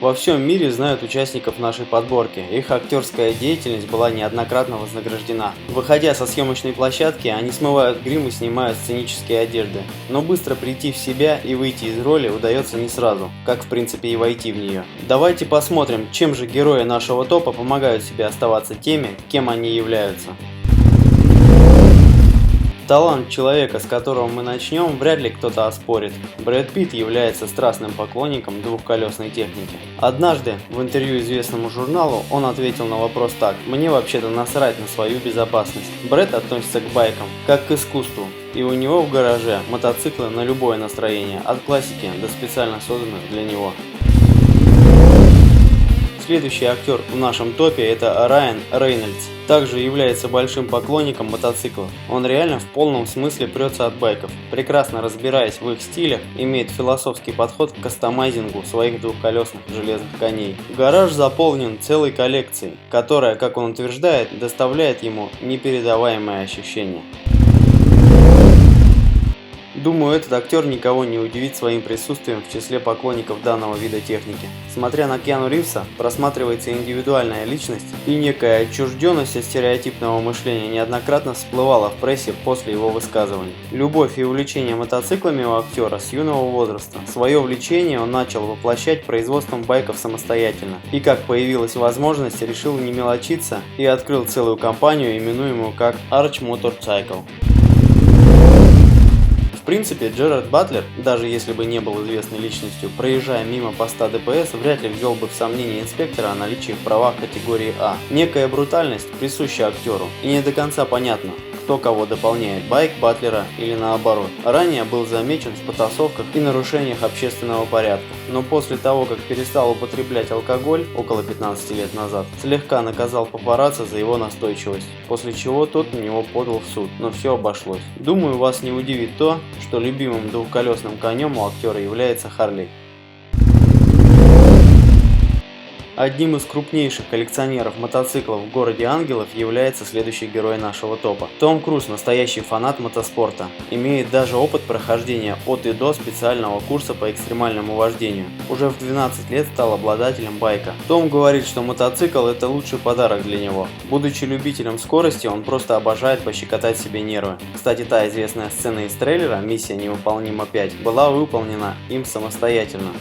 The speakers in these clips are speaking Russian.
Во всем мире знают участников нашей подборки, их актерская деятельность была неоднократно вознаграждена. Выходя со съемочной площадки, они смывают грим и снимают сценические одежды. Но быстро прийти в себя и выйти из роли удается не сразу, как в принципе и войти в нее. Давайте посмотрим, чем же герои нашего топа помогают себе оставаться теми, кем они являются. Талант человека, с которого мы начнем, вряд ли кто-то оспорит. Брэд Питт является страстным поклонником двухколесной техники. Однажды в интервью известному журналу он ответил на вопрос так: «Мне вообще-то насрать на свою безопасность». Брэд относится к байкам как к искусству, и у него в гараже мотоциклы на любое настроение, от классики до специально созданных для него. Следующий актер в нашем топе – это Райан Рейнольдс. Также является большим поклонником мотоциклов. Он реально в полном смысле прется от байков. Прекрасно разбираясь в их стилях, имеет философский подход к кастомайзингу своих двухколесных железных коней. Гараж заполнен целой коллекцией, которая, как он утверждает, доставляет ему непередаваемые ощущения. Думаю, этот актер никого не удивит своим присутствием в числе поклонников данного вида техники. Смотря на Киану Ривза, просматривается индивидуальная личность, и некая отчужденность от стереотипного мышления неоднократно всплывала в прессе после его высказываний. Любовь и увлечение мотоциклами у актера с юного возраста. Свое увлечение он начал воплощать производством байков самостоятельно, и как появилась возможность, решил не мелочиться и открыл целую компанию, именуемую как Arch Motorcycle. В принципе, Джерард Батлер, даже если бы не был известной личностью, проезжая мимо поста ДПС, вряд ли ввел бы в сомнение инспектора о наличии в правах категории А. Некая брутальность присуща актеру, и не до конца понятно, кто кого дополняет, байк Батлера или наоборот. Ранее был замечен в потасовках и нарушениях общественного порядка, но после того, как перестал употреблять алкоголь около 15 лет назад, слегка наказал папарацци за его настойчивость, после чего тот на него подал в суд, но все обошлось. Думаю, вас не удивит то, что любимым двухколесным конем у актера является Харли. Одним из крупнейших коллекционеров мотоциклов в городе ангелов является следующий герой нашего топа. Том Круз – настоящий фанат мотоспорта, имеет даже опыт прохождения от и до специального курса по экстремальному вождению. Уже в 12 лет стал обладателем байка. Том говорит, что мотоцикл – это лучший подарок для него. Будучи любителем скорости, он просто обожает пощекотать себе нервы. Кстати, та известная сцена из трейлера «Миссия невыполнима 5» была выполнена им самостоятельно.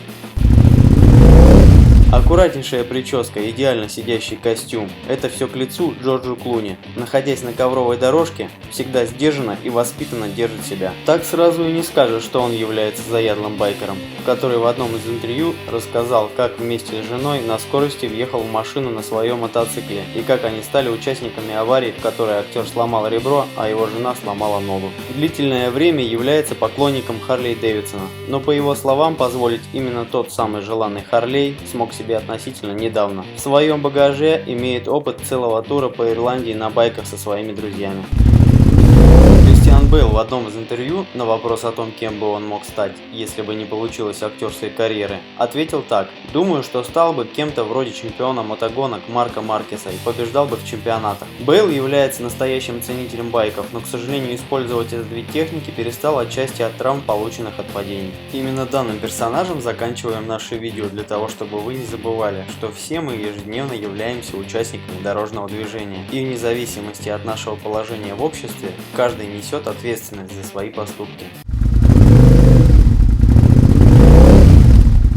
Аккуратнейшая прическа, идеально сидящий костюм – это все к лицу Джорджу Клуни. Находясь на ковровой дорожке, всегда сдержанно и воспитанно держит себя. Так сразу и не скажешь, что он является заядлым байкером, который в одном из интервью рассказал, как вместе с женой на скорости въехал в машину на своем мотоцикле и как они стали участниками аварии, в которой актер сломал ребро, а его жена сломала ногу. Длительное время является поклонником Харли Дэвидсона, но по его словам позволить именно тот самый желанный Харлей смог себе относительно недавно. В своем багаже имеет опыт целого тура по Ирландии на байках со своими друзьями. Кристиан Бейл в одном из интервью на вопрос о том, кем бы он мог стать, если бы не получилось актерской карьеры, ответил так: «Думаю, что стал бы кем-то вроде чемпиона мотогонок Марка Маркеса и побеждал бы в чемпионатах». Бейл является настоящим ценителем байков, но, к сожалению, использовать этот вид техники перестал отчасти от травм, полученных от падений. Именно данным персонажем заканчиваем наше видео для того, чтобы вы не забывали, что все мы ежедневно являемся участниками дорожного движения, и вне зависимости от нашего положения в обществе, каждый несет ответственность за свои поступки.